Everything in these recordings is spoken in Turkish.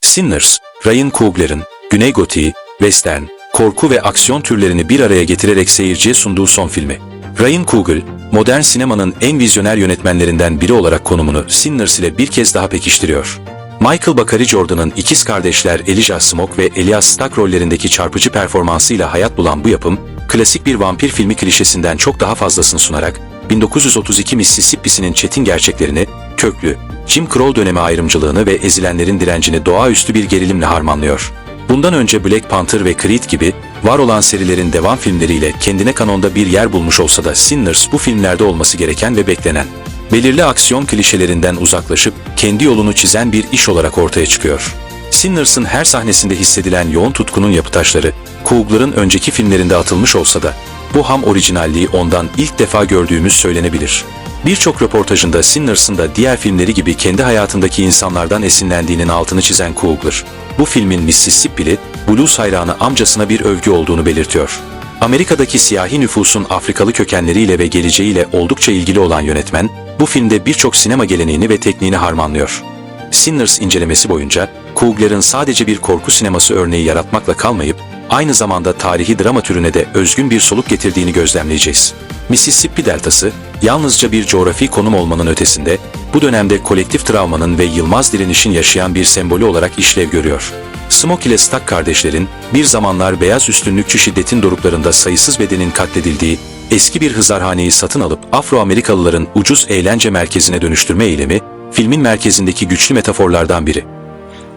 Sinners, Ryan Coogler'ın Güney Gotiği, Western, korku ve aksiyon türlerini bir araya getirerek seyirciye sunduğu son filmi. Ryan Coogler, modern sinemanın en vizyoner yönetmenlerinden biri olarak konumunu Sinners ile bir kez daha pekiştiriyor. Michael Bakary Jordan'ın ikiz kardeşler Elijah Smoke ve Elias Stack rollerindeki çarpıcı performansıyla hayat bulan bu yapım, klasik bir vampir filmi klişesinden çok daha fazlasını sunarak, 1932 Mississippi'sinin çetin gerçeklerini, köklü, Jim Crow dönemi ayrımcılığını ve ezilenlerin direncini doğaüstü bir gerilimle harmanlıyor. Bundan önce Black Panther ve Creed gibi var olan serilerin devam filmleriyle kendine kanonda bir yer bulmuş olsa da Sinners bu filmlerde olması gereken ve beklenen, belirli aksiyon klişelerinden uzaklaşıp kendi yolunu çizen bir iş olarak ortaya çıkıyor. Sinners'ın her sahnesinde hissedilen yoğun tutkunun yapıtaşları, Coogler'ın önceki filmlerinde atılmış olsa da bu ham orijinalliği ondan ilk defa gördüğümüz söylenebilir. Birçok röportajında Sinners'ın da diğer filmleri gibi kendi hayatındaki insanlardan esinlendiğinin altını çizen Coogler, bu filmin Mississippi'li, blues hayranı amcasına bir övgü olduğunu belirtiyor. Amerika'daki siyahi nüfusun Afrikalı kökenleriyle ve geleceğiyle oldukça ilgili olan yönetmen, bu filmde birçok sinema geleneğini ve tekniğini harmanlıyor. Sinners incelemesi boyunca, Coogler'ın sadece bir korku sineması örneği yaratmakla kalmayıp, aynı zamanda tarihi drama türüne de özgün bir soluk getirdiğini gözlemleyeceğiz. Mississippi Deltası, yalnızca bir coğrafi konum olmanın ötesinde, bu dönemde kolektif travmanın ve yılmaz direnişin yaşayan bir sembolü olarak işlev görüyor. Smoke ile Stack kardeşlerin, bir zamanlar beyaz üstünlükçü şiddetin doruklarında sayısız bedenin katledildiği, eski bir hızarhaneyi satın alıp Afro-Amerikalıların ucuz eğlence merkezine dönüştürme eylemi, filmin merkezindeki güçlü metaforlardan biri.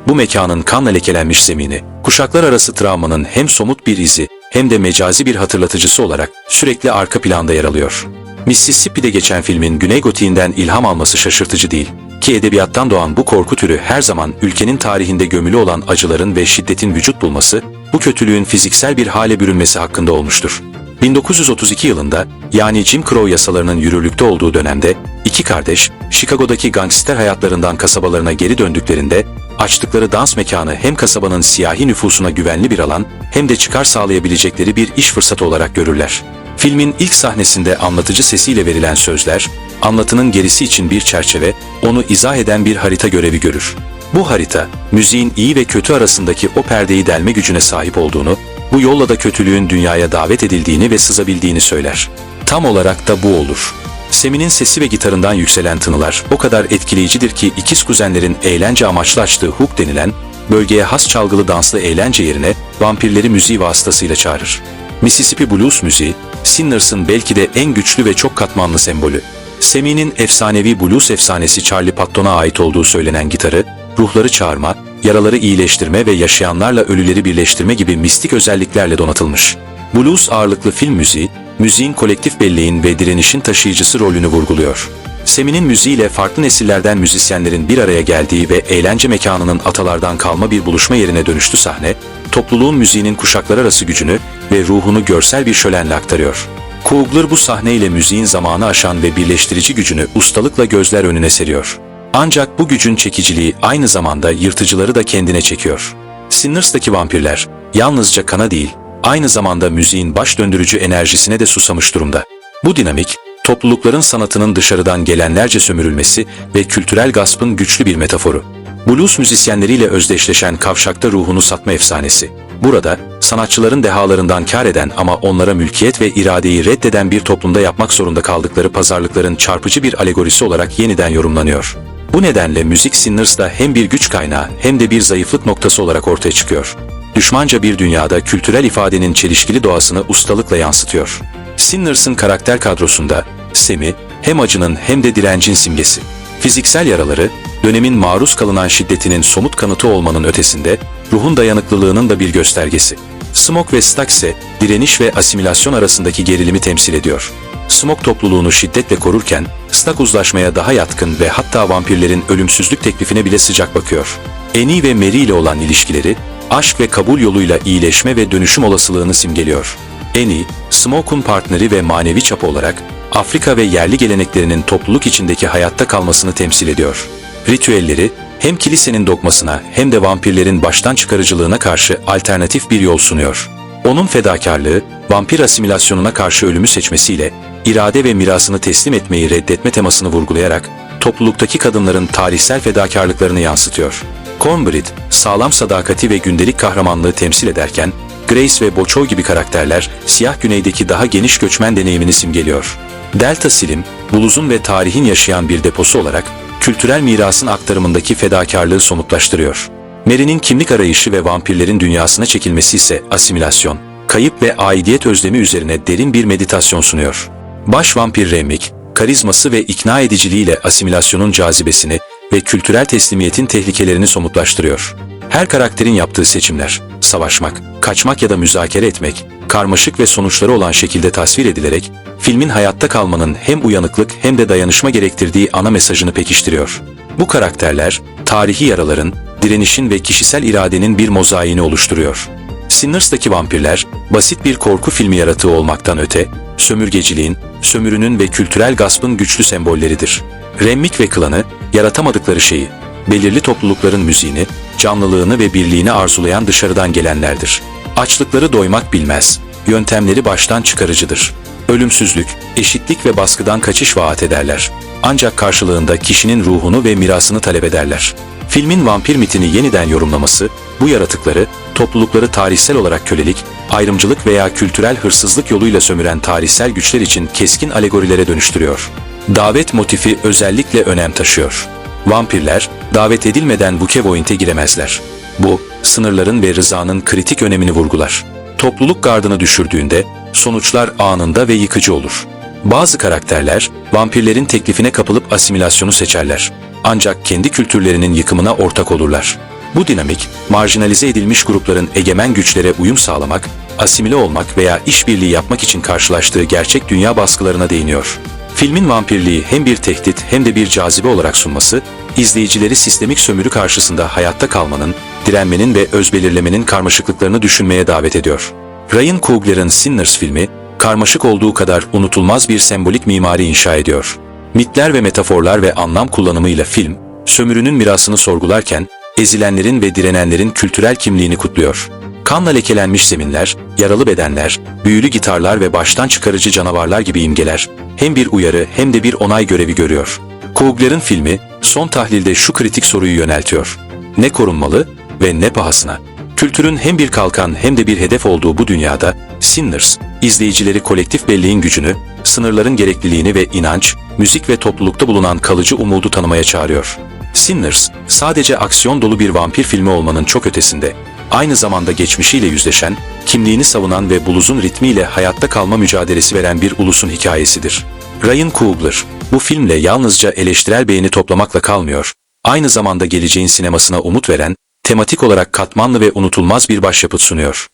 Bu mekanın kanla lekelenmiş zemini, kuşaklar arası travmanın hem somut bir izi hem de mecazi bir hatırlatıcısı olarak sürekli arka planda yer alıyor. Mississippi'de geçen filmin Güney Gotiğinden ilham alması şaşırtıcı değil ki edebiyattan doğan bu korku türü her zaman ülkenin tarihinde gömülü olan acıların ve şiddetin vücut bulması, bu kötülüğün fiziksel bir hale bürünmesi hakkında olmuştur. 1932 yılında, yani Jim Crow yasalarının yürürlükte olduğu dönemde, iki kardeş, Chicago'daki gangster hayatlarından kasabalarına geri döndüklerinde, açtıkları dans mekanı hem kasabanın siyahi nüfusuna güvenli bir alan, hem de çıkar sağlayabilecekleri bir iş fırsatı olarak görürler. Filmin ilk sahnesinde anlatıcı sesiyle verilen sözler, anlatının gerisi için bir çerçeve, onu izah eden bir harita görevi görür. Bu harita, müziğin iyi ve kötü arasındaki o perdeyi delme gücüne sahip olduğunu, bu yolla da kötülüğün dünyaya davet edildiğini ve sızabildiğini söyler. Tam olarak da bu olur. Sammy'nin sesi ve gitarından yükselen tınılar o kadar etkileyicidir ki ikiz kuzenlerin eğlence amaçlı açtığı hook denilen, bölgeye has çalgılı danslı eğlence yerine vampirleri müziği vasıtasıyla çağırır. Mississippi Blues müziği, Sinners'ın belki de en güçlü ve çok katmanlı sembolü. Sammy'nin efsanevi blues efsanesi Charlie Patton'a ait olduğu söylenen gitarı, ruhları çağırma, yaraları iyileştirme ve yaşayanlarla ölüleri birleştirme gibi mistik özelliklerle donatılmış. Blues ağırlıklı film müziği, müziğin kolektif belleğin ve direnişin taşıyıcısı rolünü vurguluyor. Sammy'nin müziğiyle farklı nesillerden müzisyenlerin bir araya geldiği ve eğlence mekanının atalardan kalma bir buluşma yerine dönüştü sahne, topluluğun müziğinin kuşaklar arası gücünü ve ruhunu görsel bir şölenle aktarıyor. Coogler bu sahneyle müziğin zamanı aşan ve birleştirici gücünü ustalıkla gözler önüne seriyor. Ancak bu gücün çekiciliği aynı zamanda yırtıcıları da kendine çekiyor. Sinners'taki vampirler, yalnızca kana değil, aynı zamanda müziğin baş döndürücü enerjisine de susamış durumda. Bu dinamik, toplulukların sanatının dışarıdan gelenlerce sömürülmesi ve kültürel gaspın güçlü bir metaforu. Blues müzisyenleriyle özdeşleşen kavşakta ruhunu satma efsanesi. Burada, sanatçıların dehalarından kâr eden ama onlara mülkiyet ve iradeyi reddeden bir toplumda yapmak zorunda kaldıkları pazarlıkların çarpıcı bir alegorisi olarak yeniden yorumlanıyor. Bu nedenle müzik Sinners'da hem bir güç kaynağı hem de bir zayıflık noktası olarak ortaya çıkıyor. Düşmanca bir dünyada kültürel ifadenin çelişkili doğasını ustalıkla yansıtıyor. Sinners'ın karakter kadrosunda Sammy hem acının hem de direncin simgesi. Fiziksel yaraları, dönemin maruz kalınan şiddetinin somut kanıtı olmanın ötesinde, ruhun dayanıklılığının da bir göstergesi. Smoke ve Stack ise direniş ve asimilasyon arasındaki gerilimi temsil ediyor. Smoke topluluğunu şiddetle korurken, Stack uzlaşmaya daha yatkın ve hatta vampirlerin ölümsüzlük teklifine bile sıcak bakıyor. Annie ve Mary ile olan ilişkileri, aşk ve kabul yoluyla iyileşme ve dönüşüm olasılığını simgeliyor. Annie, Smoke'un partneri ve manevi çapı olarak, Afrika ve yerli geleneklerinin topluluk içindeki hayatta kalmasını temsil ediyor. Ritüelleri, hem kilisenin dogmasına hem de vampirlerin baştan çıkarıcılığına karşı alternatif bir yol sunuyor. Onun fedakarlığı, vampir asimilasyonuna karşı ölümü seçmesiyle, irade ve mirasını teslim etmeyi reddetme temasını vurgulayarak, topluluktaki kadınların tarihsel fedakarlıklarını yansıtıyor. Cornbread, sağlam sadakati ve gündelik kahramanlığı temsil ederken, Grace ve Boço gibi karakterler, siyah güneydeki daha geniş göçmen deneyimini simgeliyor. Delta Slim, buluzun ve tarihin yaşayan bir deposu olarak, kültürel mirasın aktarımındaki fedakarlığı somutlaştırıyor. Mary'nin kimlik arayışı ve vampirlerin dünyasına çekilmesi ise asimilasyon, kayıp ve aidiyet özlemi üzerine derin bir meditasyon sunuyor. Baş vampir Remick, karizması ve ikna ediciliğiyle asimilasyonun cazibesini ve kültürel teslimiyetin tehlikelerini somutlaştırıyor. Her karakterin yaptığı seçimler, savaşmak, kaçmak ya da müzakere etmek, karmaşık ve sonuçları olan şekilde tasvir edilerek, filmin hayatta kalmanın hem uyanıklık hem de dayanışma gerektirdiği ana mesajını pekiştiriyor. Bu karakterler, tarihi yaraların, direnişin ve kişisel iradenin bir mozaiğini oluşturuyor. Sinners'taki vampirler, basit bir korku filmi yaratığı olmaktan öte, sömürgeciliğin, sömürünün ve kültürel gaspın güçlü sembolleridir. Remick ve klanı, yaratamadıkları şeyi, belirli toplulukların müziğini, canlılığını ve birliğini arzulayan dışarıdan gelenlerdir. Açlıkları doymak bilmez, yöntemleri baştan çıkarıcıdır. Ölümsüzlük, eşitlik ve baskıdan kaçış vaat ederler. Ancak karşılığında kişinin ruhunu ve mirasını talep ederler. Filmin vampir mitini yeniden yorumlaması, bu yaratıkları, toplulukları tarihsel olarak kölelik, ayrımcılık veya kültürel hırsızlık yoluyla sömüren tarihsel güçler için keskin alegorilere dönüştürüyor. Davet motifi özellikle önem taşıyor. Vampirler, davet edilmeden Vukevoint'e giremezler. Bu, sınırların ve rızanın kritik önemini vurgular. Topluluk gardını düşürdüğünde, sonuçlar anında ve yıkıcı olur. Bazı karakterler, vampirlerin teklifine kapılıp asimilasyonu seçerler. Ancak kendi kültürlerinin yıkımına ortak olurlar. Bu dinamik, marjinalize edilmiş grupların egemen güçlere uyum sağlamak, asimile olmak veya işbirliği yapmak için karşılaştığı gerçek dünya baskılarına değiniyor. Filmin vampirliği hem bir tehdit hem de bir cazibe olarak sunması, izleyicileri sistemik sömürü karşısında hayatta kalmanın, direnmenin ve özbelirlemenin karmaşıklıklarını düşünmeye davet ediyor. Ryan Coogler'ın Sinners filmi, karmaşık olduğu kadar unutulmaz bir sembolik mimari inşa ediyor. Mitler ve metaforlar ve anlam kullanımıyla film, sömürünün mirasını sorgularken, ezilenlerin ve direnenlerin kültürel kimliğini kutluyor. Kanla lekelenmiş zeminler, yaralı bedenler, büyülü gitarlar ve baştan çıkarıcı canavarlar gibi imgeler, hem bir uyarı hem de bir onay görevi görüyor. Coogler'ın filmi, son tahlilde şu kritik soruyu yöneltiyor. Ne korunmalı ve ne pahasına? Kültürün hem bir kalkan hem de bir hedef olduğu bu dünyada, Sinners, izleyicileri kolektif belleğin gücünü, sınırların gerekliliğini ve inanç, müzik ve toplulukta bulunan kalıcı umudu tanımaya çağırıyor. Sinners, sadece aksiyon dolu bir vampir filmi olmanın çok ötesinde, aynı zamanda geçmişiyle yüzleşen, kimliğini savunan ve buluzun ritmiyle hayatta kalma mücadelesi veren bir ulusun hikayesidir. Ryan Coogler, bu filmle yalnızca eleştirel beğeni toplamakla kalmıyor, aynı zamanda geleceğin sinemasına umut veren, tematik olarak katmanlı ve unutulmaz bir başyapıt sunuyor.